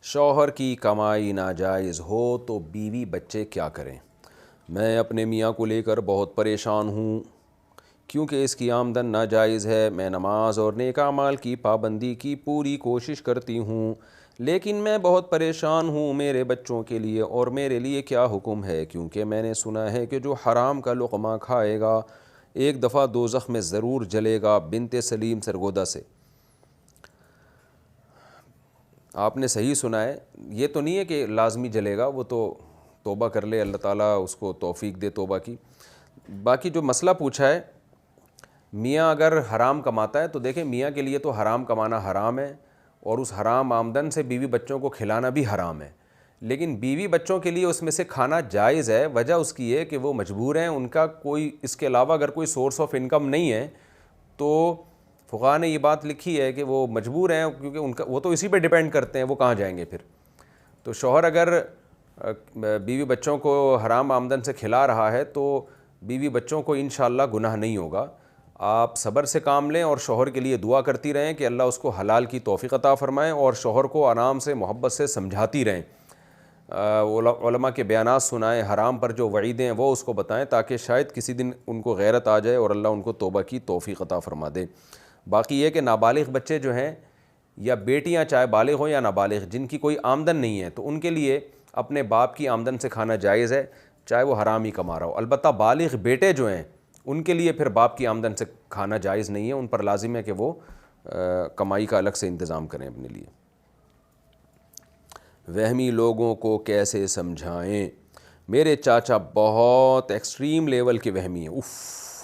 شوہر کی کمائی ناجائز ہو تو بیوی بچے کیا کریں؟ میں اپنے میاں کو لے کر بہت پریشان ہوں کیونکہ اس کی آمدن ناجائز ہے۔ میں نماز اور نیک اعمال کی پابندی کی پوری کوشش کرتی ہوں، لیکن میں بہت پریشان ہوں میرے بچوں کے لیے۔ اور میرے لیے کیا حکم ہے؟ کیونکہ میں نے سنا ہے کہ جو حرام کا لقمہ کھائے گا ایک دفعہ دوزخ میں ضرور جلے گا۔ بنت سلیم سرگودا سے۔ آپ نے صحیح سنا ہے، یہ تو نہیں ہے کہ لازمی جلے گا، وہ تو توبہ کر لے، اللہ تعالیٰ اس کو توفیق دے توبہ کی۔ باقی جو مسئلہ پوچھا ہے، میاں اگر حرام کماتا ہے تو دیکھیں میاں کے لیے تو حرام کمانا حرام ہے، اور اس حرام آمدن سے بیوی بچوں کو کھلانا بھی حرام ہے، لیکن بیوی بچوں کے لیے اس میں سے کھانا جائز ہے۔ وجہ اس کی ہے کہ وہ مجبور ہیں، ان کا کوئی اس کے علاوہ اگر کوئی سورس آف انکم نہیں ہے تو فقہاء نے یہ بات لکھی ہے کہ وہ مجبور ہیں، کیونکہ ان کا وہ تو اسی پہ ڈیپینڈ کرتے ہیں، وہ کہاں جائیں گے پھر۔ تو شوہر اگر بیوی بچوں کو حرام آمدن سے کھلا رہا ہے تو بیوی بچوں کو انشاءاللہ گناہ نہیں ہوگا۔ آپ صبر سے کام لیں اور شوہر کے لیے دعا کرتی رہیں کہ اللہ اس کو حلال کی توفیق عطا فرمائے، اور شوہر کو آرام سے محبت سے سمجھاتی رہیں، علماء کے بیانات سنائیں، حرام پر جو وعیدیں ہیں وہ اس کو بتائیں، تاکہ شاید کسی دن ان کو غیرت آ جائے اور اللہ ان کو توبہ کی توفیق عطا فرما دے۔ باقی یہ کہ نابالغ بچے جو ہیں، یا بیٹیاں چاہے بالغ ہوں یا نابالغ، جن کی کوئی آمدن نہیں ہے تو ان کے لیے اپنے باپ کی آمدن سے کھانا جائز ہے، چاہے وہ حرام ہی کما رہا ہو۔ البتہ بالغ بیٹے جو ہیں ان کے لیے پھر باپ کی آمدن سے کھانا جائز نہیں ہے، ان پر لازم ہے کہ وہ کمائی کا الگ سے انتظام کریں اپنے لیے۔ وہمی لوگوں کو کیسے سمجھائیں؟ میرے چاچا بہت ایکسٹریم لیول کے وہمی ہیں۔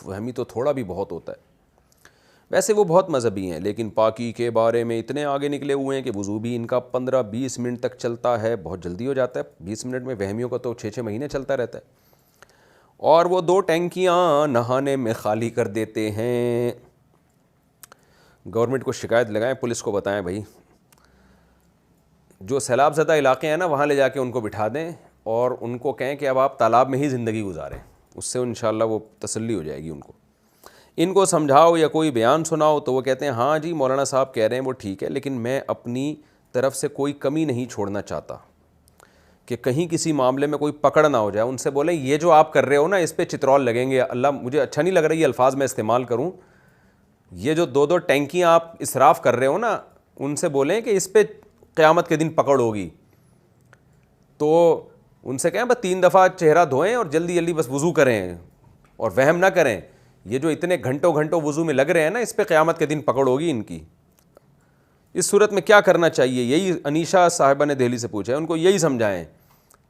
وہمی تو تھوڑا بھی بہت ہوتا ہے۔ ویسے وہ بہت مذہبی ہیں، لیکن پاکی کے بارے میں اتنے آگے نکلے ہوئے ہیں کہ وضو بھی ان کا 15-20 منٹ تک چلتا ہے، بہت جلدی ہو جاتا ہے 20 منٹ میں۔ وہمیوں کا تو 6 مہینے چلتا رہتا ہے، اور وہ 2 ٹینکیاں نہانے میں خالی کر دیتے ہیں۔ گورنمنٹ کو شکایت لگائیں، پولیس کو بتائیں بھائی، جو سیلاب زدہ علاقے ہیں نا وہاں لے جا کے ان کو بٹھا دیں اور ان کو کہیں کہ اب آپ تالاب میں ہی زندگی گزاریں، اس سے انشاءاللہ وہ تسلی ہو جائے گی ان کو۔ ان کو سمجھاؤ یا کوئی بیان سناؤ تو وہ کہتے ہیں ہاں جی مولانا صاحب کہہ رہے ہیں وہ ٹھیک ہے، لیکن میں اپنی طرف سے کوئی کمی نہیں چھوڑنا چاہتا کہ کہیں کسی معاملے میں کوئی پکڑ نہ ہو جائے۔ ان سے بولیں یہ جو آپ کر رہے ہو نا اس پہ چترول لگیں گے، اللہ مجھے اچھا نہیں لگ رہا یہ الفاظ میں استعمال کروں، یہ جو 2 ٹینکیاں آپ اسراف کر رہے ہو نا، ان سے بولیں کہ اس پہ قیامت کے دن پکڑ ہوگی۔ تو ان سے کہیں بس 3 دفعہ چہرہ دھوئیں اور جلدی جلدی بس وضو کریں، اور وہم نہ کریں، یہ جو اتنے گھنٹوں وضو میں لگ رہے ہیں نا اس پہ قیامت کے دن پکڑ ہوگی ان کی۔ اس صورت میں کیا کرنا چاہیے؟ یہی انیشا صاحبہ نے دہلی سے پوچھا ہے، ان کو یہی سمجھائیں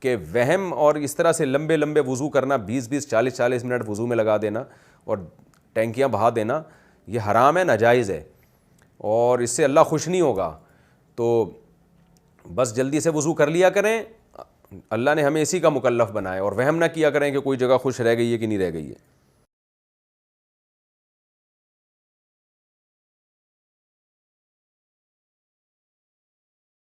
کہ وہم اور اس طرح سے لمبے وضو کرنا، 20 40 منٹ وضو میں لگا دینا اور ٹینکیاں بہا دینا، یہ حرام ہے، ناجائز ہے، اور اس سے اللہ خوش نہیں ہوگا۔ تو بس جلدی سے وضو کر لیا کریں، اللہ نے ہمیں اسی کا مکلف بنایا، اور وہم نہ کیا کریں کہ کوئی جگہ خوش رہ گئی ہے کہ نہیں رہ گئی ہے۔